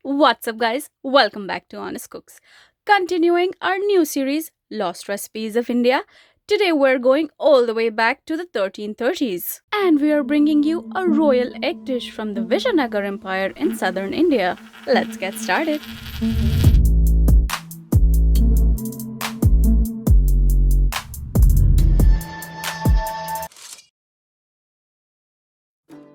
What's up, guys? Welcome back to Honest Cooks. Continuing our new series, Lost Recipes of India. Today we're going all the way back to the 1330s. And we are bringing you a royal egg dish from the Vijayanagar Empire in southern India. Let's get started.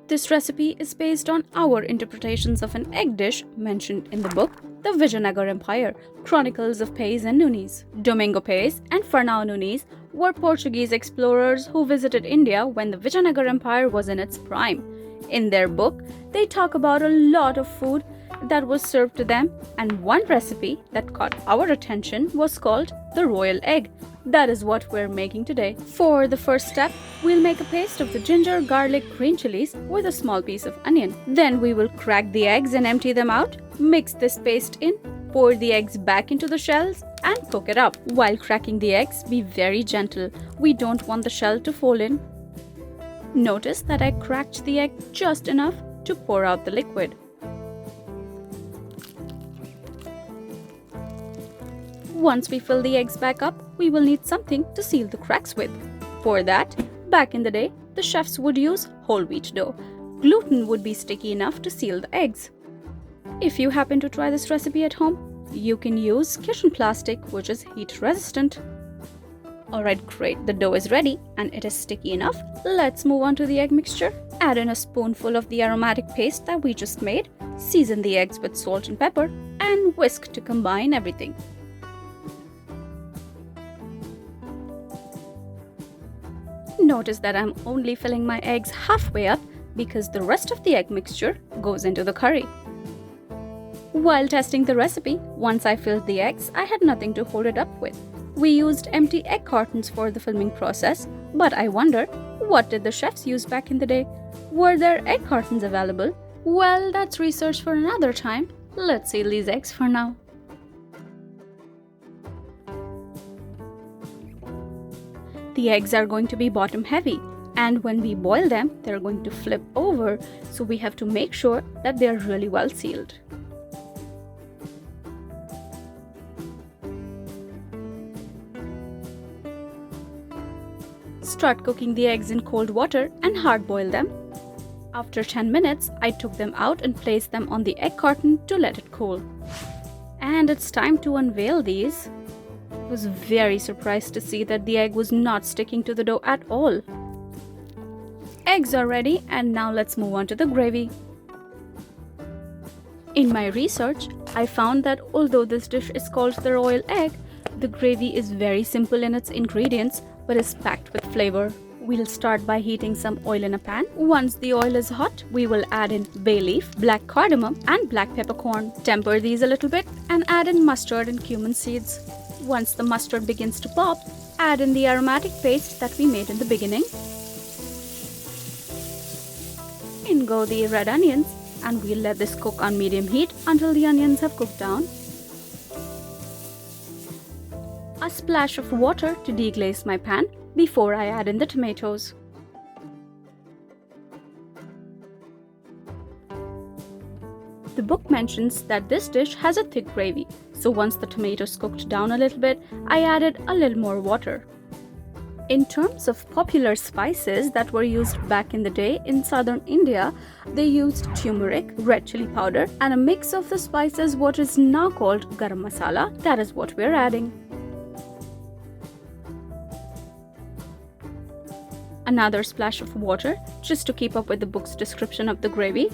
This recipe is based on our interpretations of an egg dish mentioned in the book The Vijayanagar Empire, Chronicles of Paes and Nuniz. Domingo Paes and Fernao Nuniz were Portuguese explorers who visited India when the Vijayanagar Empire was in its prime. In their book, they talk about a lot of food that was served to them, and one recipe that caught our attention was called the royal egg. That is what we're making today. For the first step, we'll make a paste of the ginger, garlic, green chilies with a small piece of onion. Then we will crack the eggs and empty them out. Mix this paste in, pour the eggs back into the shells and cook it up. While cracking the eggs, be very gentle. We don't want the shell to fall in. Notice that I cracked the egg just enough to pour out the liquid. Once we fill the eggs back up, we will need something to seal the cracks with. For that, back in the day, the chefs would use whole wheat dough. Gluten would be sticky enough to seal the eggs. If you happen to try this recipe at home, you can use kitchen plastic, which is heat resistant. Alright, great, the dough is ready and it is sticky enough. Let's move on to the egg mixture. Add in a spoonful of the aromatic paste that we just made. Season the eggs with salt and pepper and whisk to combine everything. Notice that I'm only filling my eggs halfway up because the rest of the egg mixture goes into the curry. While testing the recipe, once I filled the eggs, I had nothing to hold it up with. We used empty egg cartons for the filming process, but I wonder, what did the chefs use back in the day? Were there egg cartons available? Well, that's research for another time. Let's seal these eggs for now. The eggs are going to be bottom heavy, and when we boil them, they're going to flip over, so we have to make sure that they're really well sealed. Start cooking the eggs in cold water and hard boil them. After 10 minutes, I took them out and placed them on the egg carton to let it cool. And it's time to unveil these. I was very surprised to see that the egg was not sticking to the dough at all. Eggs are ready, and now let's move on to the gravy. In my research, I found that although this dish is called the royal egg, the gravy is very simple in its ingredients but is packed with flavor. We'll start by heating some oil in a pan. Once the oil is hot, we will add in bay leaf, black cardamom and black peppercorn. Temper these a little bit and add in mustard and cumin seeds. Once the mustard begins to pop, add in the aromatic paste that we made in the beginning. In go the red onions, and we'll let this cook on medium heat until the onions have cooked down. A splash of water to deglaze my pan before I add in the tomatoes. The book mentions that this dish has a thick gravy, so once the tomatoes cooked down a little bit, I added a little more water. In terms of popular spices that were used back in the day in southern India, they used turmeric, red chili powder, and a mix of the spices what is now called garam masala. That is what we're adding. Another splash of water just to keep up with the book's description of the gravy,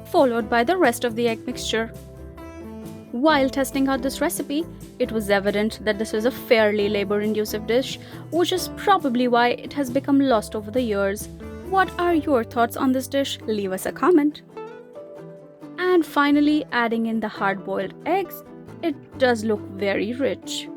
followed by the rest of the egg mixture. While testing out this recipe, it was evident that this is a fairly labor-intensive dish, which is probably why it has become lost over the years. What are your thoughts on this dish? Leave us a comment. And finally, adding in the hard-boiled eggs, it does look very rich.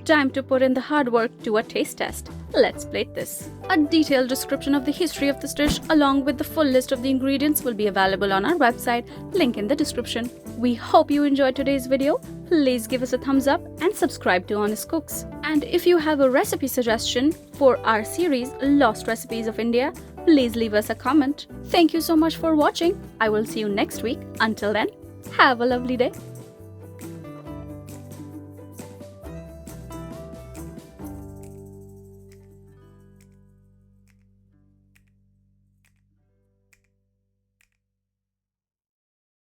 Time to put in the hard work to a taste test. Let's plate this. A detailed description of the history of this dish along with the full list of the ingredients will be available on our website, link in the description. We hope you enjoyed today's video. Please give us a thumbs up and subscribe to Honest Cooks. And if you have a recipe suggestion for our series Lost Recipes of India, please leave us a comment. Thank you so much for watching. I will see you next week. Until then, have a lovely day.